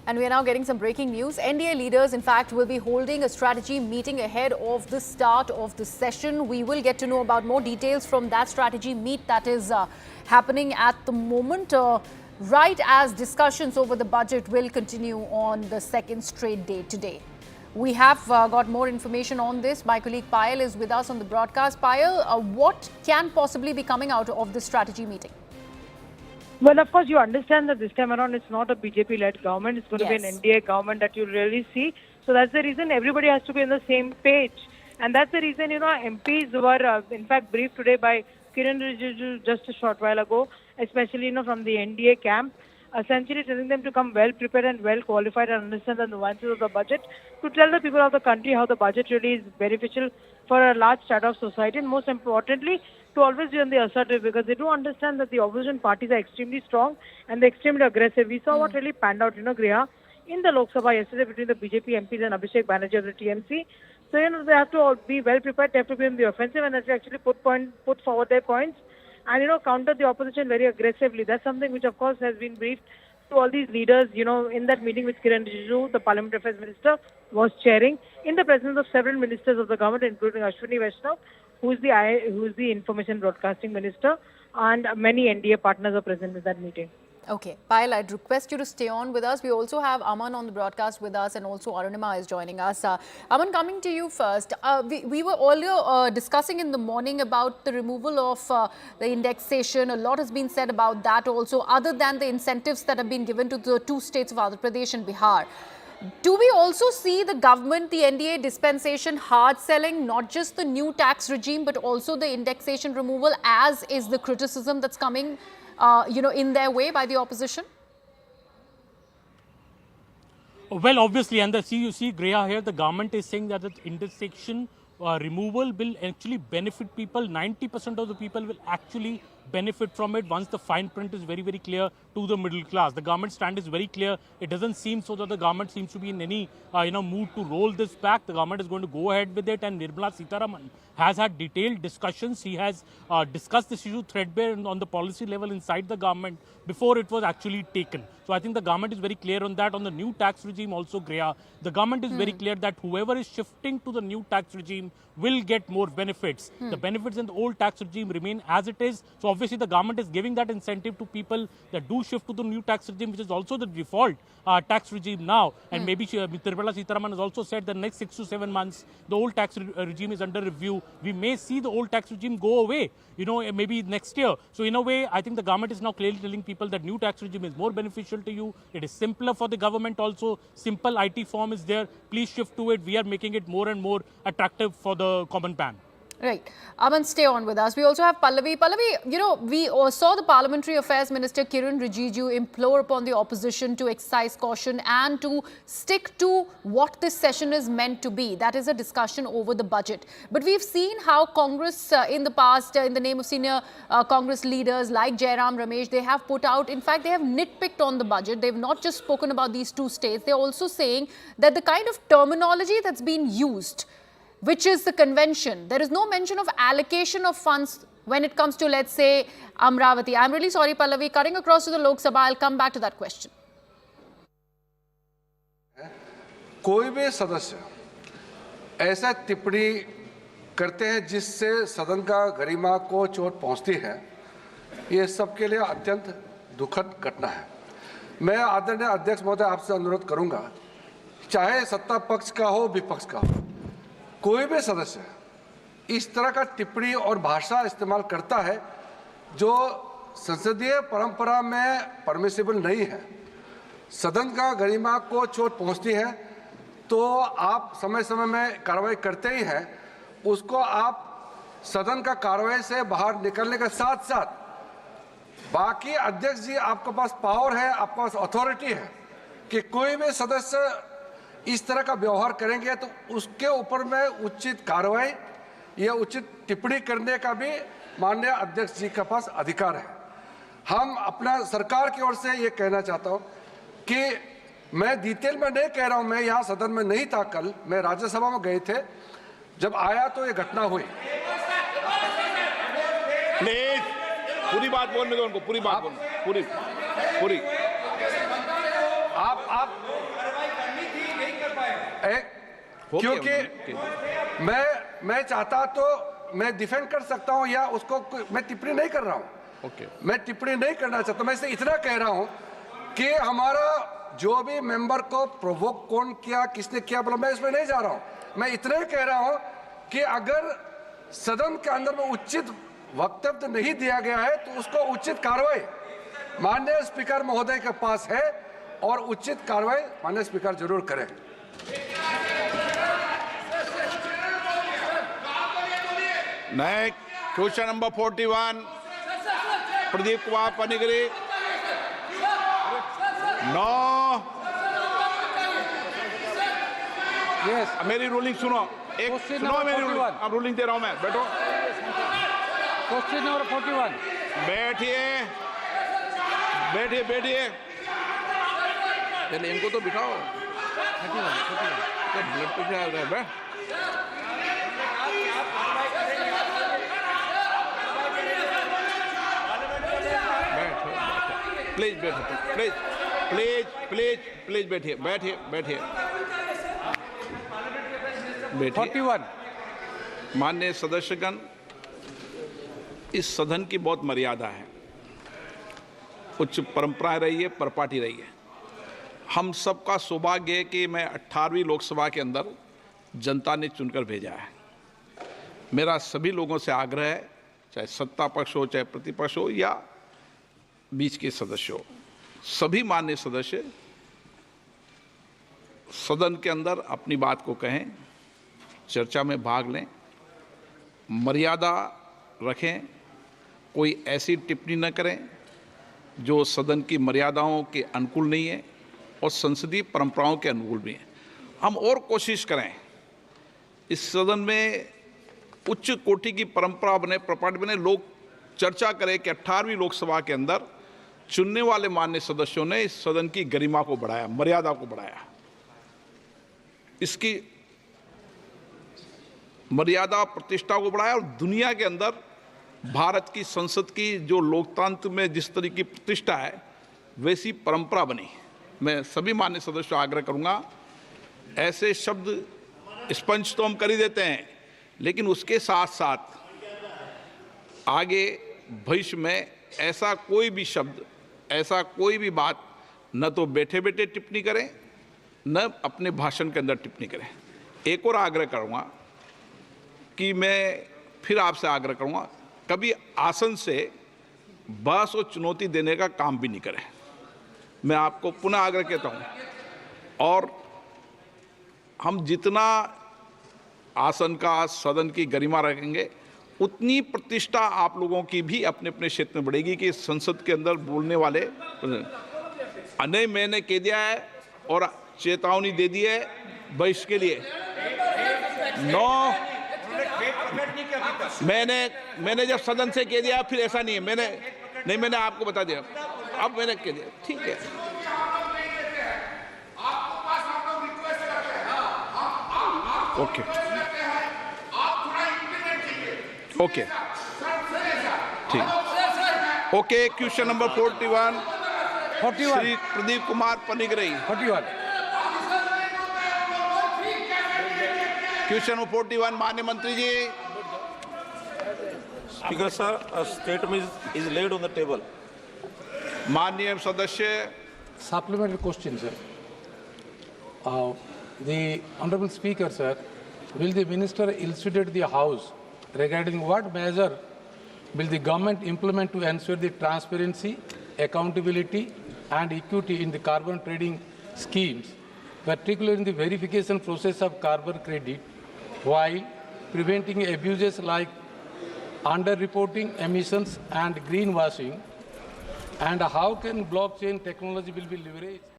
And we are now getting some breaking news. NDA leaders, in fact, will be holding a strategy meeting ahead of the start of the session. We will get to know about more details from that strategy meet that is happening at the moment, right as discussions over the budget will continue on the second straight day today. We have got more information on this. My colleague Payal is with us on the broadcast. Payal, what can possibly be coming out of this strategy meeting? Well, of course, you understand that this time around it's not a BJP-led government. It's going to be an Yes. NDA government that you'll really see. So that's the reason everybody has to be on the same page. And that's the reason, MPs were, in fact, briefed today by Kiran Rijiju just a short while ago, especially, from the NDA camp, essentially telling them to come well prepared and well qualified and understand the nuances of the budget, to tell the people of the country how the budget really is beneficial for a large strata of society, and most importantly, to always be on the assertive, because they do understand that the opposition parties are extremely strong and they're extremely aggressive. We saw what really panned out, Griha, in the Lok Sabha yesterday between the BJP MPs and Abhishek Banerjee of the TMC. So, they have to all be well prepared, they have to be on the offensive, and they have to actually put forward their points and, counter the opposition very aggressively. That's something which, of course, has been briefed to all these leaders, in that meeting which Kiran Rijiju, the Parliament Affairs Minister, was chairing, in the presence of several ministers of the government, including Ashwini Vaishnav, who is the Information Broadcasting Minister, and many NDA partners are present in that meeting. Okay, Payal, I'd request you to stay on with us. We also have Aman on the broadcast with us, and also Arunima is joining us. Aman, coming to you first. We were earlier discussing in the morning about the removal of the indexation. A lot has been said about that also, other than the incentives that have been given to the two states of Andhra Pradesh and Bihar. Do we also see the government, the NDA dispensation hard selling, not just the new tax regime, but also the indexation removal, as is the criticism that's coming in their way by the opposition? Well, obviously, and you see, Griha, here the government is saying that the indexation removal will actually benefit people. 90% of the people will actually benefit from it once the fine print is very, very clear to the middle class. The government stand is very clear. It doesn't seem so that the government seems to be in any mood to roll this back. The government is going to go ahead with it, and Nirmala Sitharaman has had detailed discussions. He has discussed this issue threadbare on the policy level inside the government before it was actually taken. So I think the government is very clear on that. On the new tax regime also, Griha, the government is very clear that whoever is shifting to the new tax regime will get more benefits. The benefits in the old tax regime remain as it is. So obviously the government is giving that incentive to people that do shift to the new tax regime, which is also the default tax regime now. And maybe Nirmala Sitharaman has also said the next 6 to 7 months, the old tax regime is under review. We may see the old tax regime go away, maybe next year. So in a way, I think the government is now clearly telling people that new tax regime is more beneficial to you. It is simpler for the government also. Simple IT form is there. Please shift to it. We are making it more and more attractive for the common man. Right. Aman, stay on with us. We also have Pallavi. Pallavi, we saw the Parliamentary Affairs Minister Kiran Rijiju implore upon the opposition to exercise caution and to stick to what this session is meant to be. That is a discussion over the budget. But we've seen how Congress in the past, in the name of senior Congress leaders like Jairam Ramesh, they have put out, in fact, they have nitpicked on the budget. They've not just spoken about these two states. They're also saying that the kind of terminology that's been used, which is the convention. There is no mention of allocation of funds when it comes to, let's say, Amravati. I'm really sorry, Pallavi, cutting across to the Lok Sabha. I'll come back to that question. कोई भी सदस्य ऐसा टिप्पणी करते हैं जिससे सदन का गरिमा को चोट पहुंचती है, ये सबके लिए अत्यंत दुखद घटना है। मैं आदरणीय अध्यक्ष महोदय आपसे अनुरोध करूंगा, चाहे सत्ता पक्ष का हो विपक्ष का हो, कोई भी सदस्य इस तरह का टिप्पणी और भाषा इस्तेमाल करता है जो संसदीय परंपरा में परमिसिबल नहीं है, सदन का गरिमा को चोट पहुंचती है, तो आप समय समय में कार्रवाई करते ही हैं, उसको आप सदन का कार्रवाई से बाहर निकलने के साथ साथ बाकी अध्यक्ष जी आपके पास पावर है, आपके पास अथॉरिटी है कि कोई भी सदस्य इस तरह का व्यवहार करेंगे तो उसके ऊपर में उचित कार्रवाई या उचित टिप्पणी करने का भी माननीय अध्यक्ष जी के पास अधिकार है। हम अपना सरकार की ओर से ये कहना चाहता हूँ कि मैं डिटेल में नहीं कह रहा हूँ, मैं यहाँ सदन में नहीं था कल, मैं राज्यसभा में गए थे, जब आया तो ये घटना हुई। पूरी बात बोलने दो उनको, पूरी बात बोलने, पूरी आप एक क्योंकि मैं चाहता तो मैं डिफेंड कर सकता हूं या उसको मैं टिप्पणी नहीं कर रहा हूं। ओके। मैं टिप्पणी नहीं करना चाहता, मैं इसे इतना कह रहा हूं कि हमारा जो भी मेंबर को प्रोवोक कौन किया, किसने किया, बोला, मैं इसमें नहीं जा रहा हूं। मैं इतना ही कह रहा हूं कि अगर सदन के अंदर में उचित वक्तव्य नहीं दिया गया है तो उसको उचित कार्रवाई माननीय स्पीकर महोदय के पास है और उचित कार्रवाई माननीय स्पीकर जरूर करें। Next question number 41 Pradeep Kumar Panigrahi. No Yes. मेरी रूलिंग सुनो, एक Question सुनो number मेरी रूलिंग। 41. अब रूलिंग दे रहा हूं मैं, बैठो। Question number 41. बैठिए बैठिए बैठिए, पहले इनको तो बिठाओ। 31. ब्लड प्रेशर आ रहा है बे। प्लीज बैठिए, प्लीज प्लीज प्लीज प्लीज बैठिए बैठिए बैठिए बैठिए। 41. माननीय सदस्यगण, इस सदन की बहुत मर्यादा है, उच्च परंपराएं रही है, परपाटी रही है। हम सबका सौभाग्य है कि मैं 18वीं लोकसभा के अंदर जनता ने चुनकर भेजा है। मेरा सभी लोगों से आग्रह है, चाहे सत्ता पक्ष हो, चाहे प्रतिपक्ष हो या बीच के सदस्य हो, सभी माननीय सदस्य सदन के अंदर अपनी बात को कहें, चर्चा में भाग लें, मर्यादा रखें, कोई ऐसी टिप्पणी न करें जो सदन की मर्यादाओं के अनुकूल नहीं है और संसदीय परंपराओं के अनुकूल भी है। हम और कोशिश करें इस सदन में उच्च कोटि की परंपरा बने, प्रपाटी बने, लोग चर्चा करें कि 18वीं लोकसभा के अंदर चुनने वाले माननीय सदस्यों ने इस सदन की गरिमा को बढ़ाया, मर्यादा को बढ़ाया। इसकी मर्यादा प्रतिष्ठा को बढ़ाया और दुनिया के अंदर भारत की संसद की जो लोकतंत्र में जिस तरह की प्रतिष्ठा है वैसी परंपरा बनी। मैं सभी माननीय सदस्यों से आग्रह करूंगा, ऐसे शब्द स्पंज तो हम कर ही देते हैं, लेकिन उसके साथ साथ आगे भविष्य में ऐसा कोई भी शब्द, ऐसा कोई भी बात न तो बैठे बैठे टिप्पणी करें, न अपने भाषण के अंदर टिप्पणी करें। एक और आग्रह करूंगा कि मैं फिर आपसे आग्रह करूंगा, कभी आसन से बहस और चुनौती देने का काम भी नहीं करें। मैं आपको पुनः आग्रह कहता हूं, और हम जितना आसन का, सदन की गरिमा रखेंगे, उतनी प्रतिष्ठा आप लोगों की भी अपने अपने क्षेत्र में बढ़ेगी कि संसद के अंदर बोलने वाले नहीं, मैंने कह दिया है और चेतावनी दे दी है भविष्य के लिए। नो, मैंने जब सदन से कह दिया, फिर ऐसा नहीं है, मैंने आपको बता दिया, अब मैंने कह दिया, ठीक है। ओके ओके ठीक। Okay, question number 41 Shri Pradeep Kumar Panigrahi. 41. Question number 41 माननीय मंत्री जी। Speaker sir, a statement is laid on the table. माननीय सदस्य, Supplementary question, sir. The Honorable Speaker, sir, will the Minister elucidate the House regarding what measure will the government implement to ensure the transparency, accountability and equity in the carbon trading schemes, particularly in the verification process of carbon credit, while preventing abuses like under-reporting emissions and greenwashing, and how can blockchain technology will be leveraged